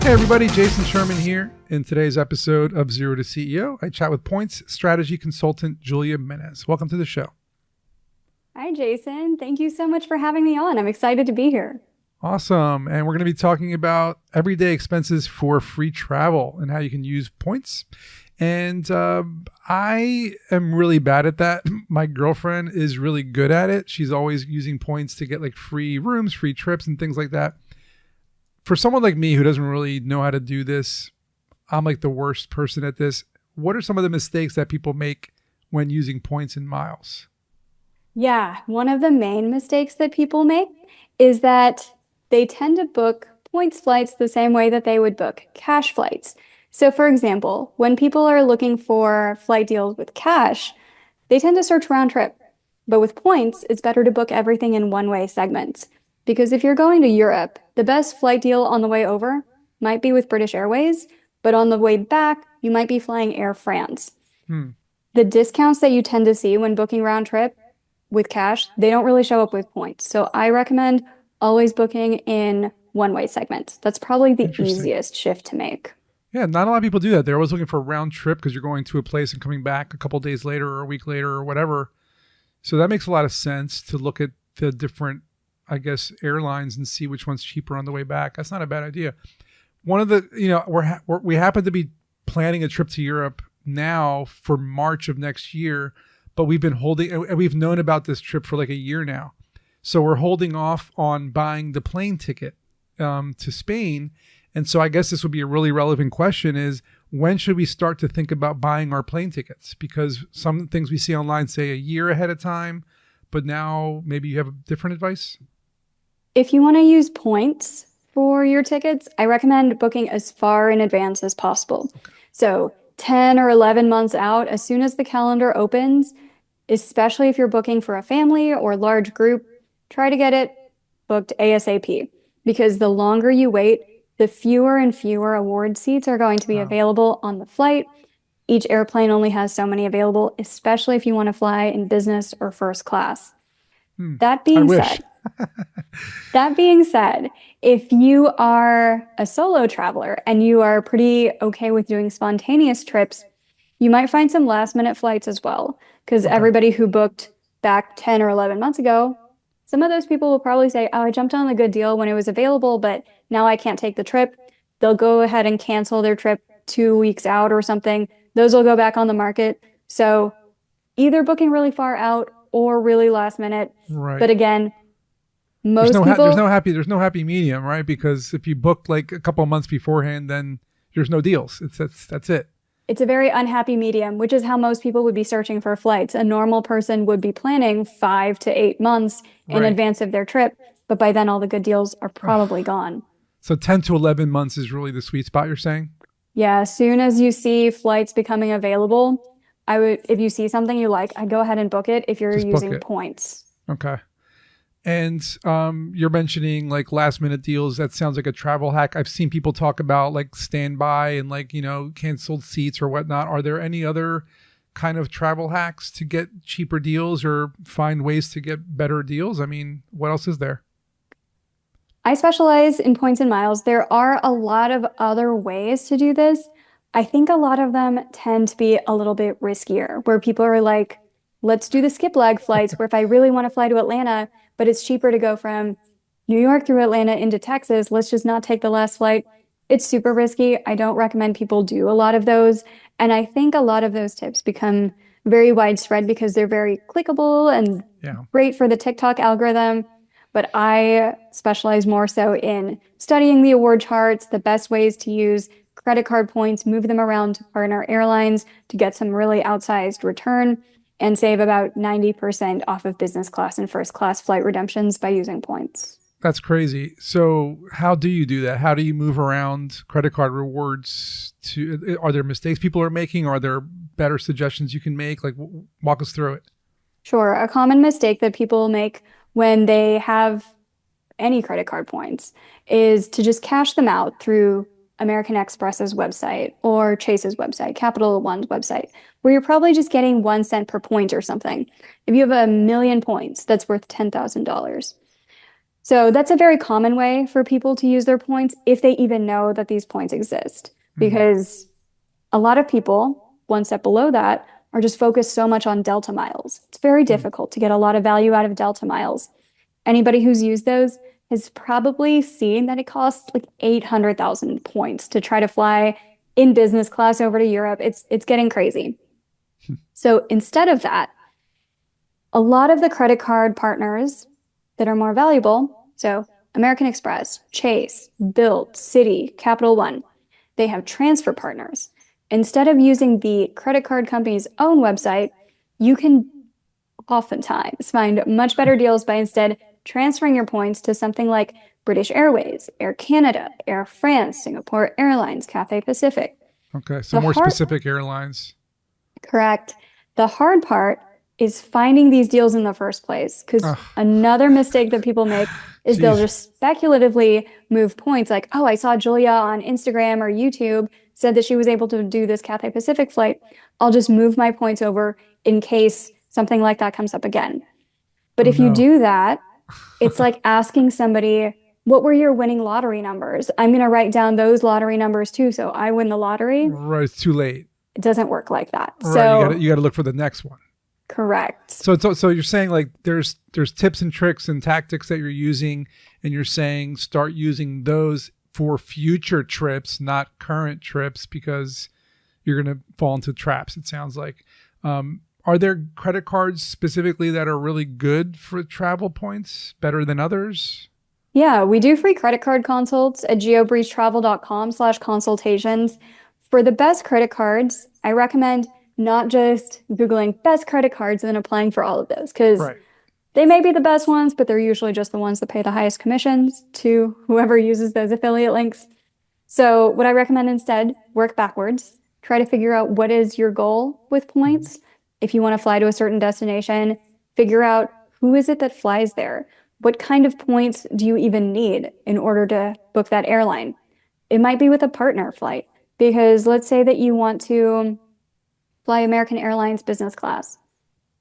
Hey everybody, Jason Sherman here. In today's episode of Zero to CEO, I chat with Points strategy consultant Julia Menez. Welcome to the show. Hi, Jason. Thank you so much for having me on. I'm excited to be here. Awesome. And we're going to be talking about everyday expenses for free travel and how you can use points. And I am really bad at that. My girlfriend is really good at it. She's always using points to get like free rooms, free trips, and things like that. For someone like me who doesn't really know how to do this, I'm like the worst person at this. What are some of the mistakes that people make when using points and miles? Yeah, one of the main mistakes that people make is that they tend to book points flights the same way that they would book cash flights. So, for example, when people are looking for flight deals with cash, they tend to search round trip. But with points, it's better to book everything in one-way segments. Because if you're going to Europe, the best flight deal on the way over might be with British Airways, but on the way back, you might be flying Air France. The discounts that you tend to see when booking round trip with cash, they don't really show up with points. So I recommend always booking in one-way segments. That's probably the Interesting. easiest shift to make. Yeah, not a lot of people do that. They're always looking for a round trip because you're going to a place and coming back a couple days later or a week later or whatever. So that makes a lot of sense to look at the different, I guess, airlines and see which one's cheaper on the way back. That's not a bad idea. One of the, we happen to be planning a trip to Europe now for March of next year, but we've been holding, and we've known about this trip for like a year now. So we're holding off on buying the plane ticket to Spain. And so I guess this would be a really relevant question is when should we start to think about buying our plane tickets? Because some things we see online say a year ahead of time, but now maybe you have different advice? If you want to use points for your tickets, I recommend booking as far in advance as possible. So 10 or 11 months out, as soon as the calendar opens, especially if you're booking for a family or large group, try to get it booked ASAP. Because the longer you wait, the fewer and fewer award seats are going to be available on the flight. Each airplane only has so many available, especially if you want to fly in business or first class. That I being wish. said, that being said, if you are a solo traveler and you are pretty okay with doing spontaneous trips, you might find some last minute flights as well. Because Okay. everybody who booked back 10 or 11 months ago, some of those people will probably say, oh, I jumped on a good deal when it was available, but now I can't take the trip. They'll go ahead and cancel their trip 2 weeks out or something. Those will go back on the market. So either booking really far out or really last minute. Right. But again, There's most no people, there's no happy medium, right? Because if you book like a couple of months beforehand, then there's no deals. That's it. it's a very unhappy medium, which is how most people would be searching for flights. A normal person would be planning 5 to 8 months in Right. advance of their trip, but by then all the good deals are probably Ugh. gone. So 10 to 11 months is really the sweet spot you're saying? Yeah, as soon as you see flights becoming available, if you see something you like, I'd go ahead and book it if you're Just book using it. points. Okay. And you're mentioning like last minute deals. That sounds like a travel hack. I've seen people talk about like standby and like, canceled seats or whatnot. Are there any other kind of travel hacks to get cheaper deals or find ways to get better deals? I mean, what else is there? I specialize in points and miles. There are a lot of other ways to do this. I think a lot of them tend to be a little bit riskier, where people are like, let's do the skip leg flights, where if I really want to fly to Atlanta, but it's cheaper to go from New York through Atlanta into Texas, let's just not take the last flight. It's super risky. I don't recommend people do a lot of those. And I think a lot of those tips become very widespread because they're very clickable and Yeah. great for the TikTok algorithm. But I specialize more so in studying the award charts, the best ways to use credit card points, move them around to partner airlines to get some really outsized return and save about 90% off of business class and first class flight redemptions by using points. That's crazy. So how do you do that? How do you move around credit card rewards are there mistakes people are making? Are there better suggestions you can make? Like walk us through it. Sure, a common mistake that people make when they have any credit card points is to just cash them out through American Express's website or Chase's website, Capital One's website, where you're probably just getting 1 cent per point or something. If you have 1 million points, that's worth $10,000. So that's a very common way for people to use their points if they even know that these points exist. Mhm. Because a lot of people, one step below that, are just focused so much on Delta miles. It's very Mm. difficult to get a lot of value out of Delta miles. Anybody who's used those has probably seen that it costs like 800,000 points to try to fly in business class over to Europe. It's getting crazy. So instead of that, a lot of the credit card partners that are more valuable, so American Express, Chase, Bilt, Citi, Capital One, they have transfer partners. Instead of using the credit card company's own website, you can oftentimes find much better deals by instead transferring your points to something like British Airways, Air Canada, Air France, Singapore Airlines, Cathay Pacific. Okay, so The more hard, specific airlines. correct. The hard part is finding these deals in the first place. Because Oh, another mistake that people make is they'll geez. just speculatively move points like, oh, I saw Julia on Instagram or YouTube said that she was able to do this Cathay Pacific flight. I'll just move my points over in case something like that comes up again. But Oh if you no. do that, it's like asking somebody, what were your winning lottery numbers? I'm going to write down those lottery numbers too. So I win the lottery. Right, it's too late. It doesn't work like that. Right, So, you got to look for the next one. correct. So you're saying like there's tips and tricks and tactics that you're using, and you're saying start using those for future trips, not current trips, because you're going to fall into traps. It sounds like. Are there credit cards specifically that are really good for travel points, better than others? Yeah, we do free credit card consults at geobreezetravel.com/consultations. For the best credit cards, I recommend not just Googling best credit cards and then applying for all of those because Right. they may be the best ones, but they're usually just the ones that pay the highest commissions to whoever uses those affiliate links. So, what I recommend instead, work backwards. Try to figure out what is your goal with Mhm. points. If you want to fly to a certain destination, figure out who is it that flies there? What kind of points do you even need in order to book that airline? It might be with a partner flight, because let's say that you want to fly American Airlines business class.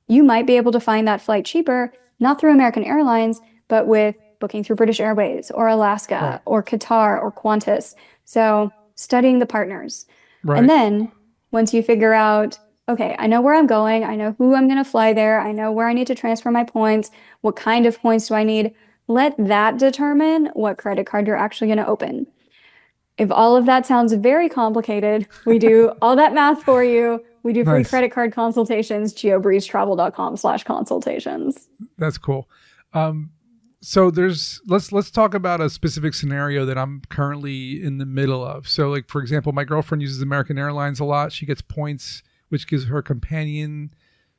You might be able to find that flight cheaper, not through American Airlines, but with booking through British Airways or Right. Alaska or Qatar or Qantas. So, studying the partners. And Right. then once you figure out, okay, I know where I'm going, I know who I'm going to fly there, I know where I need to transfer my points, what kind of points do I need, let that determine what credit card you're actually going to open. If all of that sounds very complicated, we do all that math for you. We do free Nice. credit card consultations, geobreezetravel.com/consultations. That's cool. Um, so let's talk about a specific scenario that I'm currently in the middle of. So like for example, my girlfriend uses American Airlines a lot. She gets points which gives her companion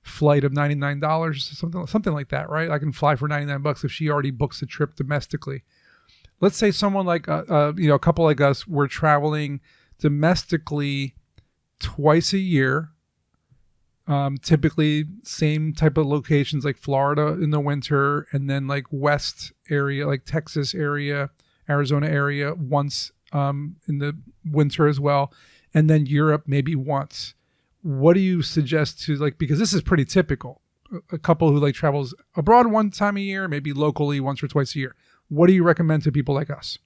flight of $99, something like that, right? I can fly for 99 bucks if she already books a trip domestically. Let's say someone like a couple like us, we're traveling domestically twice a year, typically same type of locations like Florida in the winter, and then like West area, like Texas area, Arizona area once in the winter as well, and then Europe maybe once. What do you suggest to like, because this is pretty typical, a couple who like travels abroad one time a year, maybe locally once or twice a year. What do you recommend to people like us?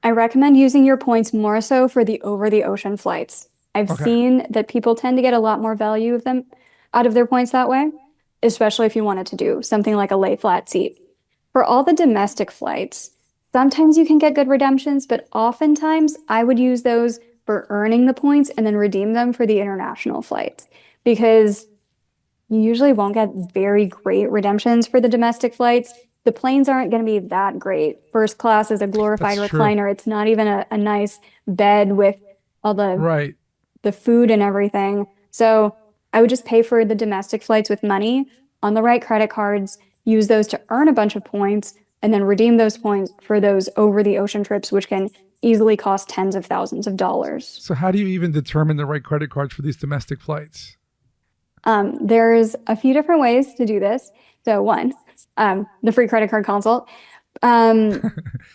I recommend using your points more so for the over the ocean flights. I've Okay. seen that people tend to get a lot more value of them out of their points that way, especially if you wanted to do something like a lay flat seat. For all the domestic flights, sometimes you can get good redemptions, but oftentimes I would use those for earning the points and then redeem them for the international flights because you usually won't get very great redemptions for the domestic flights. The planes aren't going to be that great. First class is a glorified That's true. recliner. It's not even a nice bed with all Right. the food and everything. So I would just pay for the domestic flights with money on the right credit cards, use those to earn a bunch of points, and then redeem those points for those over the ocean trips, which can easily cost tens of thousands of dollars. So how do you even determine the right credit cards for these domestic flights? There's a few different ways to do this. So one, the free credit card consult. Um,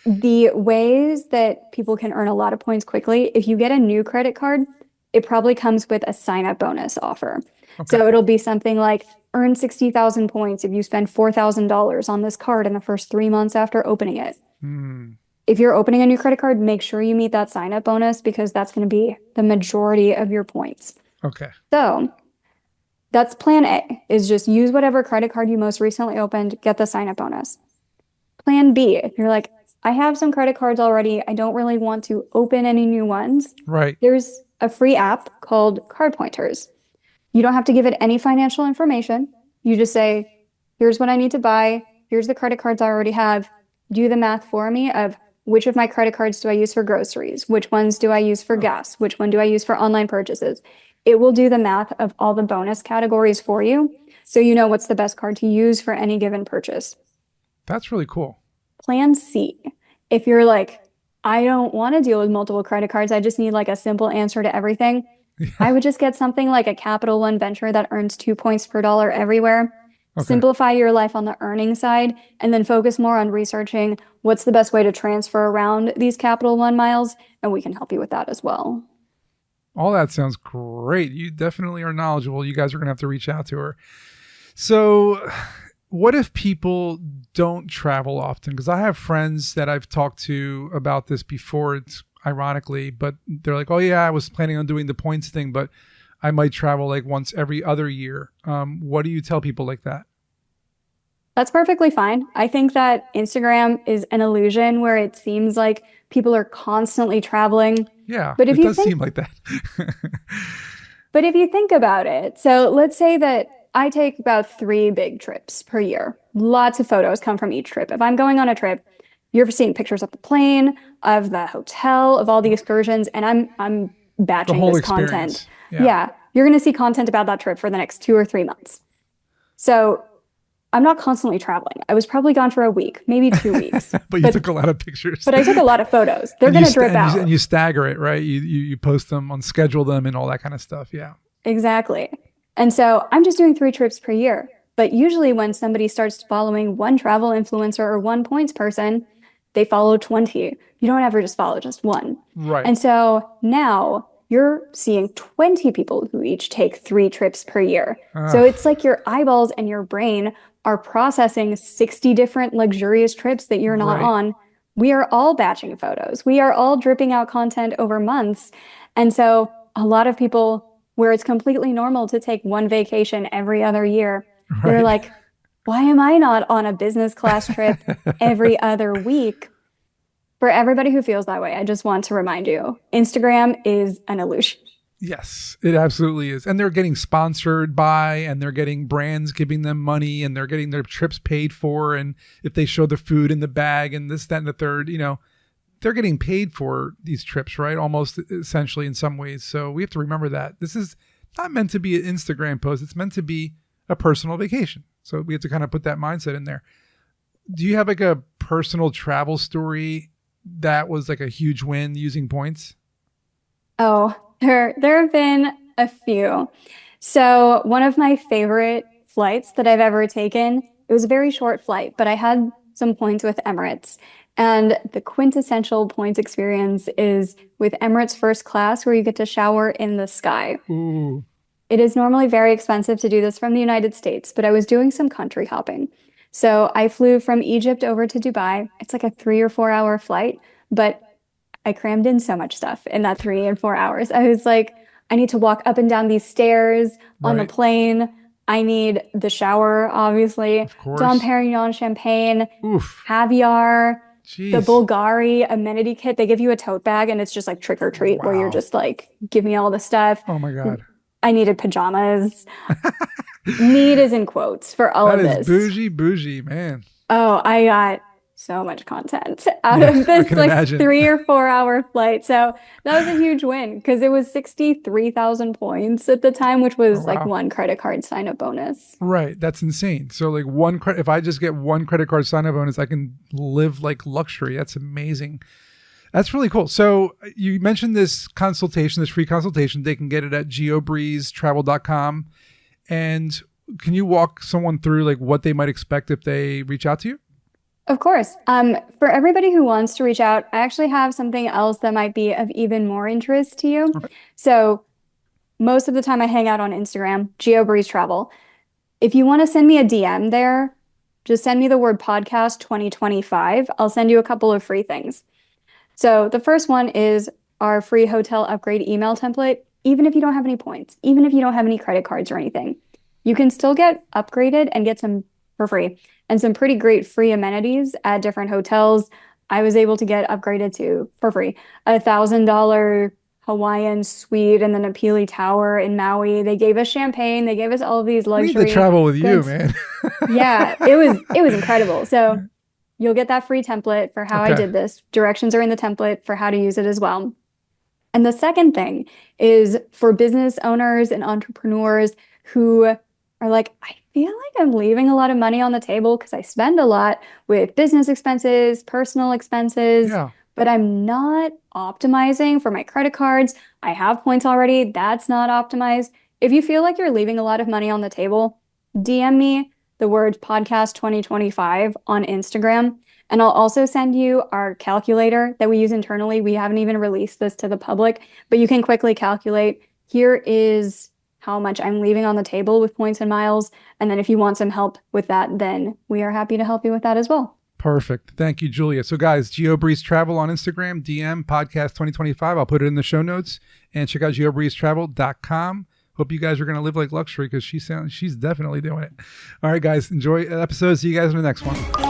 the ways that people can earn a lot of points quickly, if you get a new credit card, it probably comes with a sign up bonus offer. Okay. So it'll be something like earn 60,000 points if you spend $4,000 on this card in the first 3 months after opening it. Hmm. If you're opening a new credit card, make sure you meet that sign up bonus because that's going to be the majority of your points. Okay. So that's plan A, is just use whatever credit card you most recently opened, get the sign up bonus. Plan B, if you're like, I have some credit cards already, I don't really want to open any new ones, Right. there's a free app called Card Pointers. You don't have to give it any financial information. You just say, here's what I need to buy. Here's the credit cards I already have. Do the math for me of which of my credit cards do I use for groceries? Which ones do I use for gas? Which one do I use for online purchases? It will do the math of all the bonus categories for you. So you know what's the best card to use for any given purchase. That's really cool. Plan C. If you're like, I don't want to deal with multiple credit cards, I just need like a simple answer to everything. I Yeah. would just get something like a Capital One Venture that earns 2 points per dollar everywhere. Okay. Simplify your life on the earning side and then focus more on researching what's the best way to transfer around these Capital One miles, and we can help you with that as well. All that sounds great. You definitely are knowledgeable. You guys are going to have to reach out to her. So, what if people don't travel often? Because I have friends that I've talked to about this before. It's ironically, but they're like, "Oh yeah, I was planning on doing the points thing, but I might travel like once every other year." What do you tell people like that? That's perfectly fine. I think that Instagram is an illusion where it seems like people are constantly traveling. Yeah, But if it you does think seem like that. But if you think about it, so let's say that I take about 3 big trips per year. Lots of photos come from each trip. If I'm going on a trip, you're seeing pictures of the plane, of the hotel, of all the excursions, and I'm The batching whole this content. experience. Yeah, Yeah, you're going to see content about that trip for the next 2 or 3 months. So I'm not constantly traveling. I was probably gone for a week, maybe 2 weeks, but you but took a lot of pictures, but I took a lot of photos. They're and you going to st- drip and you and out. you stagger it, right? You post them on schedule them and all that kind of stuff. Yeah. Exactly. And so I'm just doing 3 trips per year. But usually, when somebody starts following one travel influencer or one points person, they follow 20. You don't ever just follow just one. Right. And so now you're seeing 20 people who each take 3 trips per year. So Ugh, it's like your eyeballs and your brain are processing 60 different luxurious trips that you're not right. on. We are all batching photos. We are all dripping out content over months. And so a lot of people, where it's completely normal to take one vacation every other year, they're Right. like, why am I not on a business class trip every other week? For everybody who feels that way, I just want to remind you, Instagram is an illusion. Yes, it absolutely is. And they're getting sponsored by, and they're getting brands giving them money, and they're getting their trips paid for. And if they show the food in the bag and this, that, and the third, they're getting paid for these trips, right? Almost essentially in some ways. So we have to remember that this is not meant to be an Instagram post. It's meant to be a personal vacation. So we have to kind of put that mindset in there. Do you have like a personal travel story that was like a huge win using points? Oh, there have been a few. So one of my favorite flights that I've ever taken, it was a very short flight, but I had some points with Emirates. And the quintessential points experience is with Emirates first class, where you get to shower in the sky. Ooh, It is normally very expensive to do this from the United States, but I was doing some country hopping. So I flew from Egypt over to Dubai. It's like a 3 or 4 hour flight, but I crammed in so much stuff in that 3 and 4 hours. I was like, I need to walk up and down these stairs on the right. plane. I need the shower, obviously, Of Dom course. Perignon champagne, Oof. caviar, the Jeez. Bulgari amenity kit. They give you a tote bag and it's just like trick or treat where you're Wow. just like, give me all the stuff. Oh my God. I needed pajamas. Need is in quotes for all That of is this. bougie, bougie, man. Oh, I got so much content out Yeah, of I this can like imagine. 3 or 4 hour flight. So that was a huge win because it was 63,000 points at the time, which Oh was like wow. one credit card sign up bonus. Right. That's insane. So like one credit, if I just get one credit card sign up bonus, I can live like luxury. That's amazing. That's really cool. So you mentioned this consultation, this free consultation. They can get it at geobreezetravel.com. And can you walk someone through like what they might expect if they reach out to you? Of course. For everybody who wants to reach out, I actually have something else that might be of even more interest to you. Okay. So most of the time I hang out on Instagram, GeoBreeze Travel. If you want to send me a DM there, just send me the word podcast 2025. I'll send you a couple of free things. So the first one is our free hotel upgrade email template. Even if you don't have any points, even if you don't have any credit cards or anything, you can still get upgraded and get some for free and some pretty great free amenities at different hotels. I was able to get upgraded to, for free, $1,000 Hawaiian suite in the Napili Tower in Maui. They gave us champagne. They gave us all of these I need to luxury travel with you, goods. man. Yeah, it was incredible. So you'll get that free template for how I Okay. did this. Directions are in the template for how to use it as well. And the second thing is for business owners and entrepreneurs who are like, I feel like I'm leaving a lot of money on the table because I spend a lot with business expenses, personal expenses, Yeah. but I'm not optimizing for my credit cards. I have points already. That's not optimized. If you feel like you're leaving a lot of money on the table, DM me the word podcast 2025 on Instagram. And I'll also send you our calculator that we use internally. We haven't even released this to the public, but you can quickly calculate here is how much I'm leaving on the table with points and miles. And then if you want some help with that, then we are happy to help you with that as well. Perfect. Thank you, Julia. So, guys, geobreezetravel on Instagram, DM podcast 2025. I'll put it in the show notes, and check out geobreezetravel.com. Hope you guys are going to live like luxury because she's definitely doing it. All right, guys, enjoy the episode. See you guys in the next one.